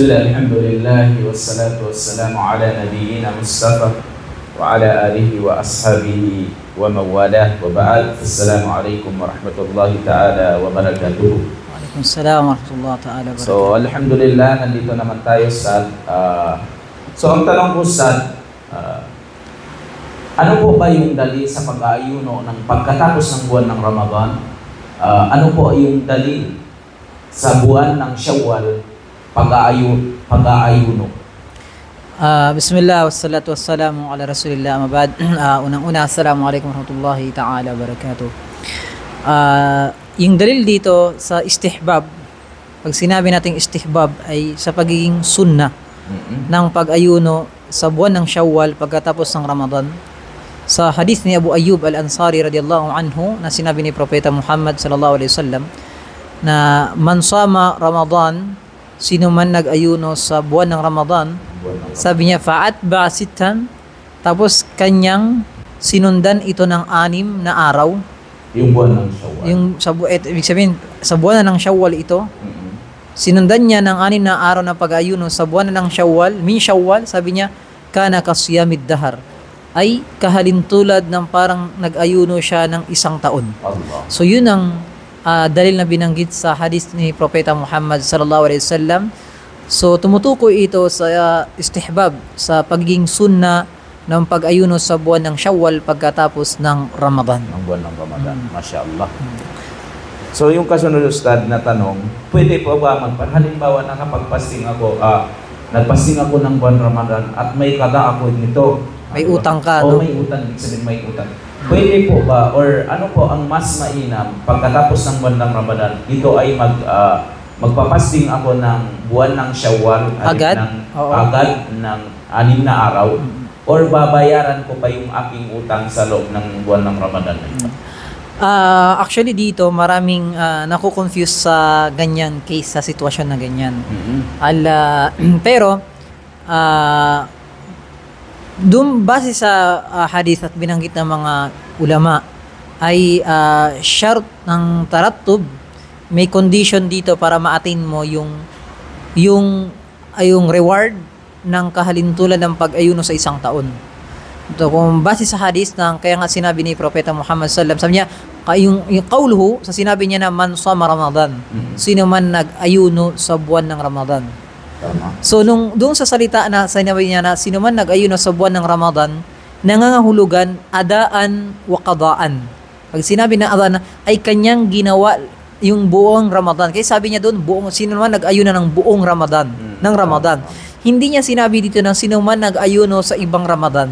Bismillah, alhamdulillah, wassalatu wassalamu ala nabiyyina Mustafa wa ala alihi wa ashabihi wa mawalah wa ba'd. Assalamualaikum warahmatullahi ta'ala wa barakatuh. Waalaikumsalam warahmatullahi ta'ala wa barakatuh. So, alhamdulillah, nandito naman tayo sa ang tanong ko sa ano po ba yung dali sa pag-aayuno ng pagkatapos ng buwan ng Ramadan? Ano po yung dali sa buwan ng Shawwal pag-aayuno? Bismillah, wassalatu wassalamu ala rasulillah, mabad. Unang-una, assalamualaikum warahmatullahi ta'ala wabarakatuh. Yung dalil dito sa istihbab, pag sinabi nating istihbab ay sa pagiging sunnah ng pag-ayuno sa buwan ng Shawwal pagkatapos ng Ramadan. Sa hadith ni Abu Ayyub al-Ansari radiyallahu anhu na sinabi ni Propeta Muhammad sallallahu alaihi wasallam na man sama Ramadan, sino man nag-ayuno sa buwan ng Ramadan, sabi niya fa'atba sittan, tapos kanyang sinundan ito ng 6 na araw. Yung buwan ng Shawwal. Ibig sabihin, sa buwan ng Shawwal ito, sinundan niya ng 6 na araw na pag-ayuno sa buwan ng Shawwal, min Shawwal, sabi niya, kana kasiyamid dahar, ay kahalintulad ng parang nag-ayuno siya ng 1 taon. Allah. So yun ang dalil na binanggit sa hadith ni Propeta Muhammad sallallahu alaihi wasallam. So tumutukoy ito sa istihbab, sa pagiging sunna ng pag-ayuno sa buwan ng Shawwal pagkatapos ng Ramadan. Ang buwan ng Ramadan. Masya-Allah. So yung kasunod Ustad na tanong, pwede po ba halimbawa nakapag-fasting ako, nag-fasting ako ng buwan Ramadan at may kada ako nito. May utang ka, no? no? May utang, ibig sabihin may utang. Pwede po ba, or ano po ang mas mainam pagkatapos ng buwan ng Ramadan, ito ay magpapasting ako ng buwan ng Shawwal agad ng 6 na araw, or babayaran ko pa yung aking utang sa loob ng buwan ng Ramadan? Actually dito maraming nakukonfuse sa ganyan case, sa sitwasyon na ganyan. Pero base sa hadith at binanggit ng mga ulama ay shart ng tarattub, may condition dito para ma-attain mo yung reward ng kahalintulad ng pag-ayuno sa 1 taon. Ito, kung base sa hadith kaya nga sinabi ni Propeta Muhammad sallallahu alaihi wasallam, sabi niya, yung qawluhu, sa sinabi niya na man sama Ramadan, sino man nag-ayuno sa buwan ng Ramadan. So doon sa salita na sinabi niya na sino man nag-ayuno sa buwan ng Ramadan, nangangahulugan adaan wa qadaan. Pag sinabi na adaan ay kanyang ginawa yung buong Ramadan. Kaya sabi niya doon, sino man nag-ayuno ng buong Ramadan, ng Ramadan. Hindi niya sinabi dito ng sino man nag-ayuno sa ibang Ramadan.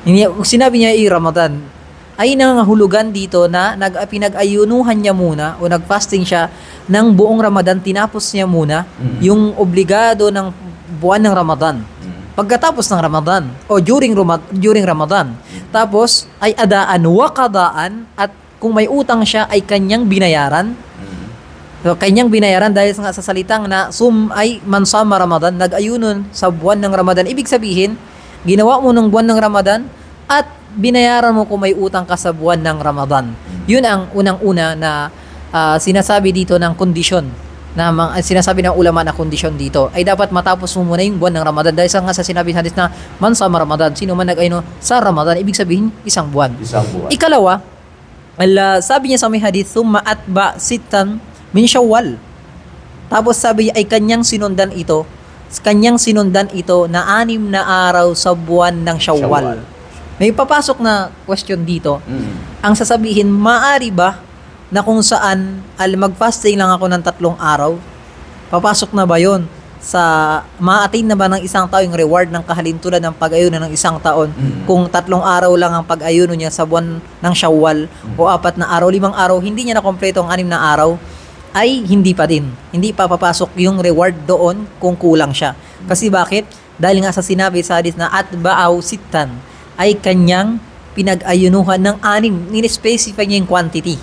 Hindi, sinabi niya Ramadan ay nangangahulugan dito na pinag-ayunuhan niya muna o nag-fasting siya ng buong Ramadan, tinapos niya muna yung obligado ng buwan ng Ramadan. Pagkatapos ng Ramadan o during Ramadan, tapos ay adaan wa qadaan, at kung may utang siya ay kanyang binayaran. So, kanyang binayaran dahil sa salitang na ay man sama Ramadan, nag-ayunon sa buwan ng Ramadan. Ibig sabihin, ginawa mo ng buwan ng Ramadan at binayaran mo kung may utang ka sa buwan ng Ramadan. Yun ang unang-una na sinasabi dito ng kondisyon, na sinasabi ng ulama na kondisyon dito ay dapat matapos mo muna yung buwan ng Ramadan, dahil sa sinabi hadith na man sama Ramadan, sino man nag-ayuno sa Ramadan, ibig sabihin 1 buwan. Ikalawa, sabi niya sa may hadith, thumma atba sittan min Shawwal, tapos sabi niya ay kanyang sinundan ito na 6 na araw sa buwan ng Shawwal. May papasok na question dito. Ang sasabihin, maaari ba na kung saan mag-fasting lang ako ng 3 araw, papasok na ba yon sa ma-attain na ba ng 1 tao yung reward ng kahalintulad ng pag-ayuno ng 1 taon kung 3 araw lang ang pag-ayuno niya sa buwan ng Shawwal, o 4 na araw, 5 araw, hindi niya na kompleto ang 6 na araw, ay hindi pa din. Hindi pa papasok yung reward doon kung kulang siya. Kasi bakit? Dahil nga sa sinabi sa hadith na atba'aw sittan, ay kanyang pinag-ayunuhan ng 6. In-specify niya yung quantity.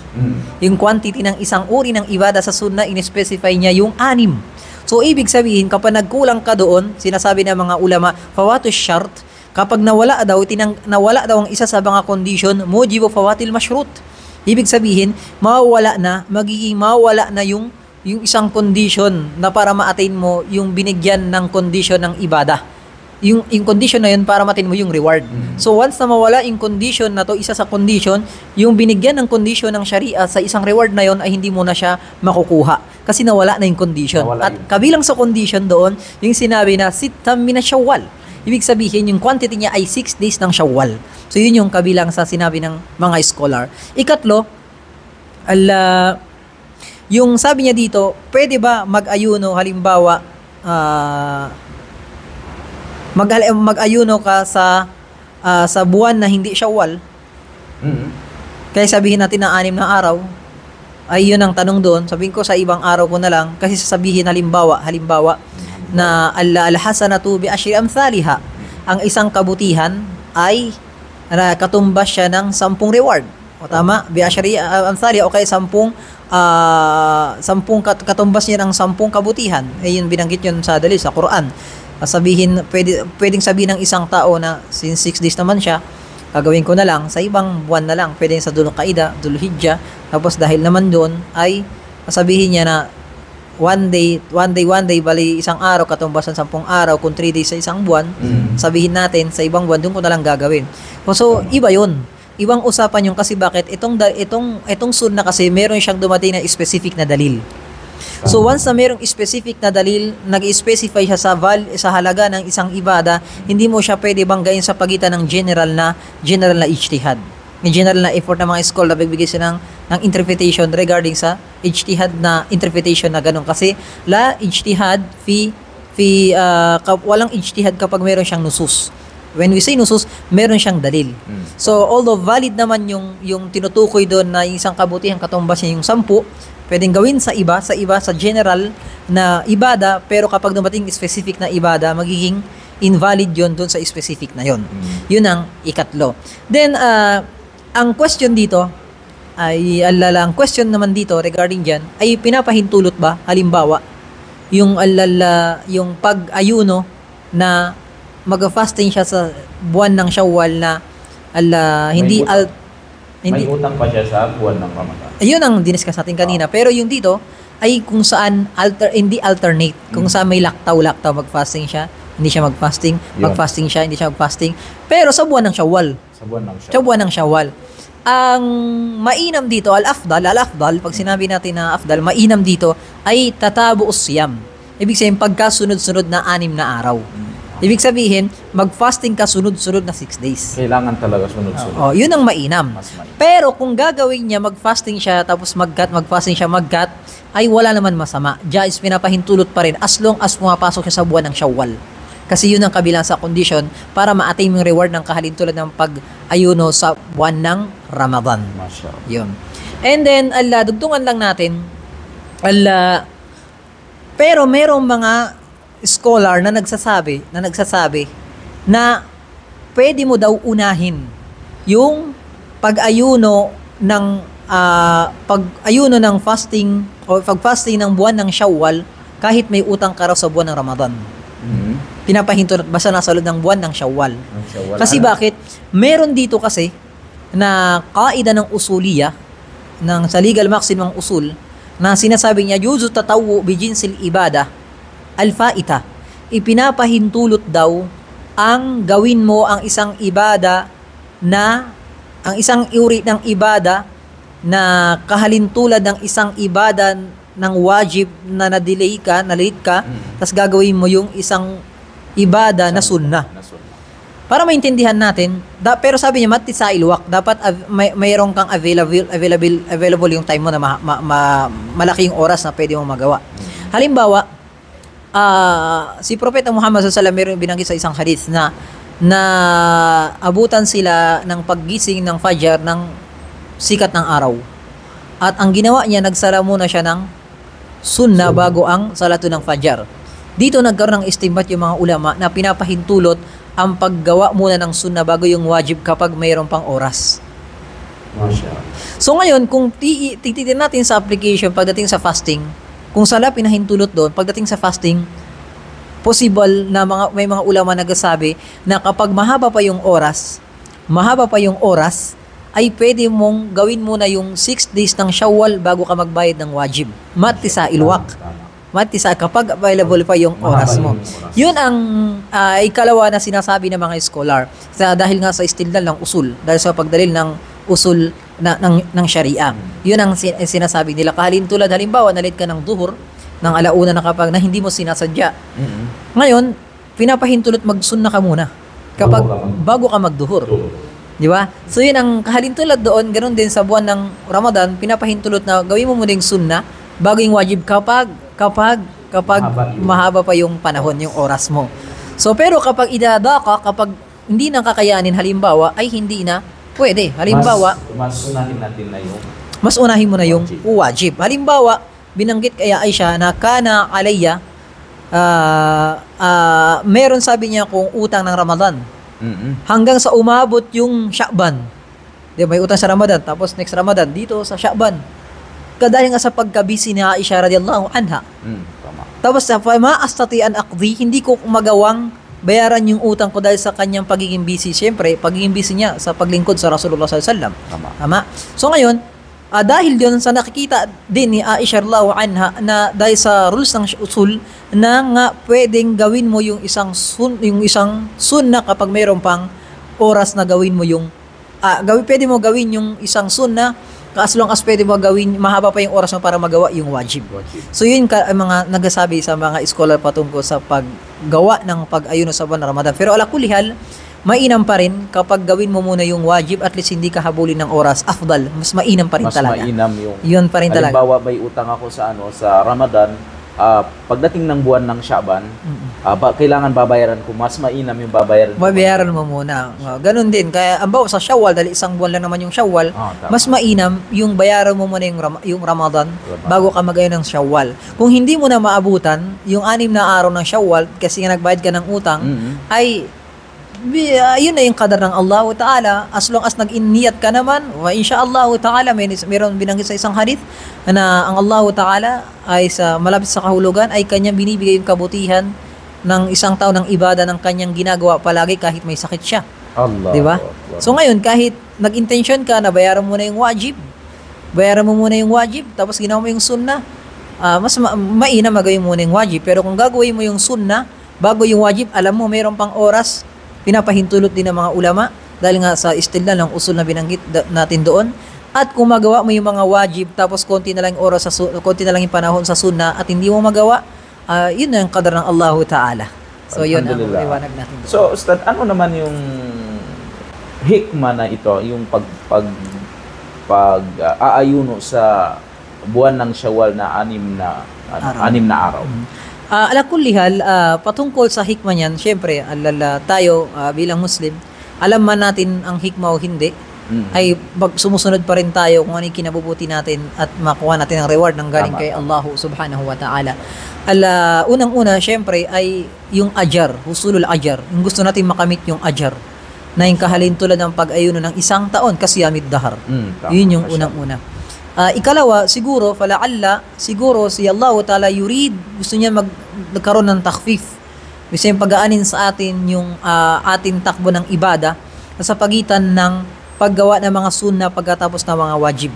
Yung quantity ng isang uri ng ibada sa sunnah, in-specify niya yung 6. So, ibig sabihin, kapag nagkulang ka doon, sinasabi ng mga ulama, fawatus shart, kapag nawala daw ang isa sa mga condition, mujibu fawatil mashrut. Ibig sabihin, magiging mawala na yung yung isang condition na para ma-attain mo yung binigyan ng condition ng ibada. Yung condition na yun para ma-attain mo yung reward. So once na mawala yung condition na to, isa sa condition, yung binigyan ng condition ng Sharia sa isang reward na yun ay hindi mo na siya makukuha. Kasi nawala na yung condition. Nawala At yun. kabilang sa condition doon, yung sinabi na sittam mina Shawwal. Ibig sabihin, yung quantity niya ay 6 days ng Shawwal. So yun yung kabilang sa sinabi ng mga scholar. Ikatlo, yung sabi niya dito, pwede ba mag-ayuno, halimbawa, mag-ayuno ka sa buwan na hindi Shawwal? Mhm. Kaya sabihin natin na 6 na araw, ay yun ang tanong doon. Sabihin ko sa ibang araw ko na lang, kasi sasabihin halimbawa, na al-hasanatu bi ashri amthaliha. Ang isang kabutihan ay katumbas siya ng 10 reward. O tama, bi ashri amthaliha, o kaya 10 katumbas niya ng 10 kabutihan. Ayun binanggit yun sa dalil sa Quran. Pwedeng sabihin ng isang tao na since 6 days naman siya, gagawin ko na lang sa ibang buwan na lang. Pwedeng sa Dhul-Qaida, Dhul-Hijjah. Tapos dahil naman doon ay sabihin niya na one day, bali isang araw, katumbas ng 10 araw, kung 3 days sa isang buwan, sabihin natin sa ibang buwan, doon ko na lang gagawin. So, iba yun. Ibang usapan yung kasi bakit itong sunna kasi meron siyang dumating na specific na dalil. So once na merong specific na dalil, nag-specify siya sa halaga ng isang ibada, hindi mo siya pwede banggain sa pagitan ng general na ijtihad. Yung general na effort ng mga scholar, nagbibigay sila ng interpretation regarding sa ijtihad na interpretation na ganun. Kasi ijtihad walang ijtihad kapag meron siyang nusus. When we say nusus, meron siyang dalil. So although valid naman yung tinutukoy doon na yung isang kabutihan katumbas niya yung 10, pwedeng gawin sa iba sa general na ibada, pero kapag dumating specific na ibada, magiging invalid yon doon sa specific na yon. Yun ang ikatlo. Then ang question dito ay ang question naman dito regarding diyan ay pinapahintulot ba halimbawa yung pag-ayuno na mag-fasting siya sa buwan ng Shawwal na hindi may utang pa siya sa buwan ng Ramadan. Ayun ang diniscuss natin kanina. Pero yung dito ay kung saan hindi alternate. Kung saan may laktaw mag-fasting siya, hindi siya mag-fasting, mag-fasting siya, hindi siya mag-fasting. Pero sa buwan ng Shawwal. Sa buwan ng Shawwal. Ang mainam dito, al-afdal, pag sinabi natin na afdal, mainam dito ay tatabu'us siyam. Ibig sabihin pagkasunod-sunod na 6 na araw. Ibig sabihin, mag-fasting ka sunod-sunod na 6 days. Kailangan talaga sunod-sunod. Yun ang mainam. Mas mainam. Pero kung gagawin niya, mag-fasting siya, tapos mag-fasting siya, ay wala naman masama. Diyan is pinapahintulot pa rin as long as pumapasok siya sa buwan ng Shawwal. Kasi yun ang kabilang sa condition para ma-attain yung reward ng kahalintulad ng pag-ayuno sa buwan ng Ramadan. Mashallah. Yun. And then, dugtungan lang natin, pero merong mga scholar na nagsasabi na pwede mo daw unahin yung pag-ayuno ng fasting o pag-fasting ng buwan ng Shawwal kahit may utang ka raw sa buwan ng Ramadan. Pinapahintulot basta nasa loob ng buwan ng Shawwal. Kasi bakit? Meron dito kasi na kaida ng usuliyah sa legal maximum usul na sinasabi niya yuzu tatawu bi jinsil ibada al-faita. Ipinapahintulot daw ang gawin mo ang isang ibada ang isang uri ng ibada na kahalintulad ng isang ibada ng wajib na na-delay ka, na-late ka, tapos gagawin mo yung isang ibada na sunnah. Para maintindihan natin, pero sabi niya matisa ilwak, dapat mayroon kang available yung time mo na malaki yung oras na pwede mo magawa. Halimbawa, si Propeta Muhammad sallallahu alaihi wasallam meron binanggit sa isang hadith na abutan sila ng paggising ng Fajr ng sikat ng araw. At ang ginawa niya, nagsala muna siya ng sunnah bago ang salatu ng Fajr. Dito nagkaroon ng istimbat yung mga ulama na pinapahintulot ang paggawa muna ng sunnah bago yung wajib kapag mayroon pang oras. So ngayon, kung titignan natin sa application pagdating sa fasting, kung sala pinahintulot doon, pagdating sa fasting, possible na may mga ulama nagsasabi na kapag mahaba pa yung oras, ay pwede mong gawin muna yung 6 days ng Shawwal bago ka magbayad ng wajib. Mati sa ilwak. Mati sa kapag available pa yung oras mo. Yun ang ikalawa na sinasabi ng mga scholar. Dahil nga sa istilal ng usul. Dahil sa pagdalil ng usul ng Sharia. Yun ang sinasabi nila. Tulad halimbawa, nalit ka ng duhur, ng alauna na kapag na hindi mo sinasadya. Ngayon, pinapahintulot magsunna ka muna. Kapag bago ka magduhur. Di ba? So yun ang kahalintulad doon, ganoon din sa buwan ng Ramadan, pinapahintulot na gawin mo muna yung sunna bago yung wajib kapag mahaba pa yung panahon, yung oras mo. So pero kapag idada ka, kapag hindi na kakayanin halimbawa, ay hindi na pwede. Halimbawa, mas unahin natin na yung mas unahin mo na yung wajib. Halimbawa, binanggit kaya Aisha na kana alayya, meron sabi niya kung utang ng Ramadan. Hanggang sa umabot yung Sha'ban. Di ba, may utang sa Ramadan, tapos next Ramadan, dito sa Sha'ban. Kadahil nga sa pagkabisi ni Aisha radiyallahu anha. Tama. Tapos sa ma'astati'an aqdi, hindi ko magawang bayaran yung utang ko dahil sa kanyang pagiging busy. Siyempre, pagiging busy niya sa paglingkod sa Rasulullah sallallahu alaihi wasallam. Tama. So ngayon, dahil doon sa nakikita din ni Aisha radhiyallahu anha na dahil sa rules ng usul na nga pwedeng gawin mo yung isang sunna kapag mayroon pang oras na gawin mo yung pwede mo gawin yung isang sunna as long as pwede mo gawin mahaba pa yung oras mo para magawa yung wajib. So yun mga nagsasabi sa mga scholar patungkol sa paggawa ng pag-ayuno sa buwan ng Ramadan. Pero ala kulli hal, mainam pa rin kapag gawin mo muna yung wajib, at least hindi ka habulin ng oras, afdal, mas mainam pa rin talaga. Mas mainam yung yun pa rin talaga. Halimbawa, may utang ako sa Ramadan, pagdating ng buwan ng Sha'ban, kailangan babayaran ko, mas mainam yung babayaran mo muna. Ganun din, kaya ambaw sa Shawwal, dahil isang buwan lang naman yung Shawwal, mas mainam yung bayaran mo muna yung Ramadan bago ka magayon ng Shawwal. Kung hindi mo na maabutan yung 6 na araw ng Shawwal kasi nga nagbayad ka ng utang, ay yun na yung qadar ng Allah Ta'ala. As long as nag-iniyat ka naman, wa insyaallah Ta'ala, mayroon binanggit sa isang hadith na ang Allah Ta'ala ay sa malapit sa kahulugan ay kanyang binibigay yung kabutihan ng isang tao ng ibada ng kanyang ginagawa palagi kahit may sakit siya. Allah. Di ba? So ngayon, kahit nag-intention ka na bayaran mo na yung wajib, tapos ginawa mo yung sunnah, mas mainam magawin mo na yung wajib. Pero kung gagawin mo yung sunnah bago yung wajib, alam mo mayroon pang oras, pinapahintulot din ng mga ulama dahil nga sa istilal ng usul na binanggit natin doon. At kung magawa mo yung mga wajib tapos konti na lang oras konti na lang yung panahon sa sunnah at hindi mo magawa, yun na yung qadar ng Allah Ta'ala. So yun ang iwanag natin doon. So Ustad, ano naman yung hikma na ito, yung aayuno sa buwan ng Shawwal na 6 na araw? Ala kulli hal, patungkol sa hikmah niyan, syempre, tayo bilang Muslim, alam man natin ang hikmah o hindi, ay sumusunod pa rin tayo kung ano yung kinabubuti natin at makuha natin ang reward ng galing kay Allah subhanahu wa ta'ala. Unang-una, syempre, ay yung ajar, husulul ajar. Yung gusto natin makamit yung ajar na yung kahalintulad ng pag-ayuno ng isang taon kasi yamid dahar. Yun yung unang-una. Ikalawa, siguro si Allah Ta'ala gusto niya magkaroon ng takhfif. Gusto niya pag-aanin sa atin yung ating takbo ng ibada sa pagitan ng paggawa ng mga sunnah pagkatapos ng mga wajib.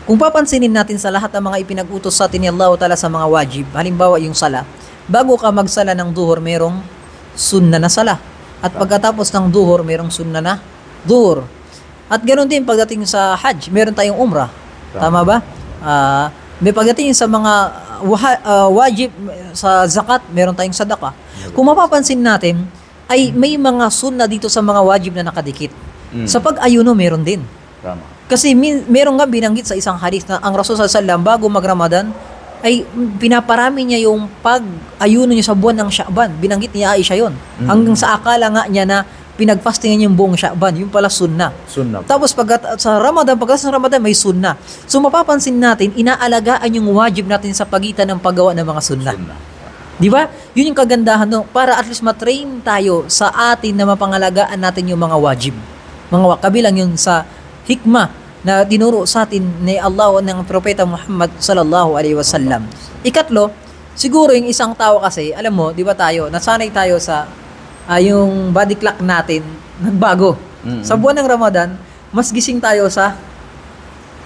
Kung papansinin natin sa lahat ng mga ipinag-utos sa atin ni Allah Ta'ala sa mga wajib, halimbawa yung sala, bago ka magsala ng duhur, merong sunnah na sala. At pagkatapos ng duhur, merong sunnah na duhur. At ganoon din pagdating sa hajj, meron tayong umrah. Tama ba? May pagdating sa mga wajib sa zakat, meron tayong sadaqah. Kung mapapansin natin, ay may mga sunnah dito sa mga wajib na nakadikit. Sa pag-ayuno, meron din. Tama. Kasi meron nga binanggit sa isang hadith na ang Rasul sallallahu alaihi wasallam bago mag-Ramadan, ay pinaparami niya yung pag-ayuno niya sa buwan ng Sha'ban. Binanggit niya Aisha yun. Hanggang sa akala nga niya na pinagfastingan niya yung buong Sha'ban, yung pala sunnah. Tapos pagkatapos ng Ramadan may sunnah. So mapapansin natin, inaalagaan yung wajib natin sa pagitan ng paggawa ng mga sunnah. Di ba? Yun yung kagandahan no? Para at least matrain tayo sa atin na mapangalagaan natin yung mga wajib. Kabilang yun sa hikmah na dinuro sa atin ni Allah ng Propeta Muhammad sallallahu alaihi wasallam. Ikatlo, siguro yung isang tao kasi, alam mo, di ba tayo, nasanay tayo sa yung body clock natin nagbago. Sa buwan ng Ramadan, mas gising tayo sa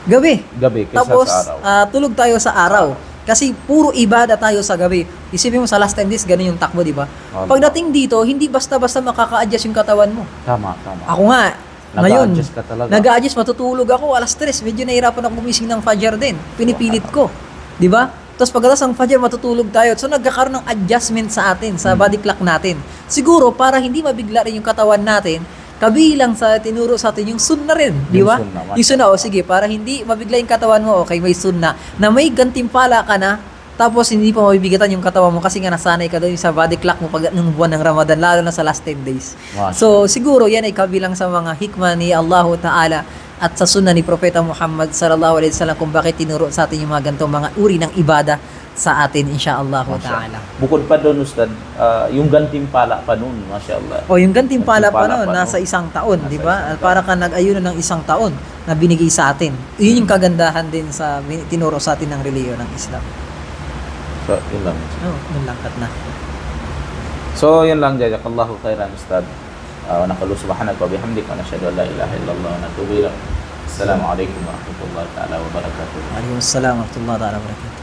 gabi. Gabi kaysa Tapos, sa araw. tulog tayo sa araw. Kasi puro ibada tayo sa gabi. Isipin mo sa last 10 days, ganun yung takbo, di ba? Pagdating dito, hindi basta-basta makaka-adjust yung katawan mo. Tama, tama. Ako nga, ngayon, Nag-a-adjust ka talaga. nag-a-adjust, matutulog ako, alas 3, medyo nahirapan ako gumising ng Fajr din. Pinipilit ko. Di ba? Tapos pagkatapos ng Fajr, matutulog tayo. So nagkakaroon ng adjustment sa atin, sa body clock natin. Siguro, para hindi mabigla rin yung katawan natin, kabilang sa tinuro sa atin yung sunna rin, di ba? Yung sunnah, Yung sunna, o sige, para hindi mabigla yung katawan mo, okay, may sunna, na may gantimpala ka na, tapos hindi pa mabibigatan yung katawan mo kasi nga nasanay ka doon sa body clock mo pag nung buwan ng Ramadan, lalo na sa last 10 days. Masya. So, siguro yan ay kabilang sa mga hikmah ni Allah Ta'ala at sa sunna ni Propeta Muhammad sallallahu alaihi wasallam kung bakit tinuro sa atin yung mga ganitong mga uri ng ibada sa atin, insyaallah ta'ala. Bukod pa doon, Ustad, yung gantimpala pa noon, mashallah. O yung gantimpala pa Gantimpala noon, pa nasa nun. isang taon, Nasa di ba? isang taon. Para ka nag-ayunan ng isang taon na binigay sa atin. Yun yung kagandahan din sa tinuro sa atin ng reliyon ng Islam. So, yun lang. Yun lang kat na. So, yun lang. Jazakallahu khairan, Ustad. Wa naqulu subhanaka wa bihamdika wa nashhadu an la ilaha illallah wa natubu ilaik. Assalamualaikum warahmatullahi taala wabarakatuh. Waalaikumsalam warahmatullahi wabarakatuh.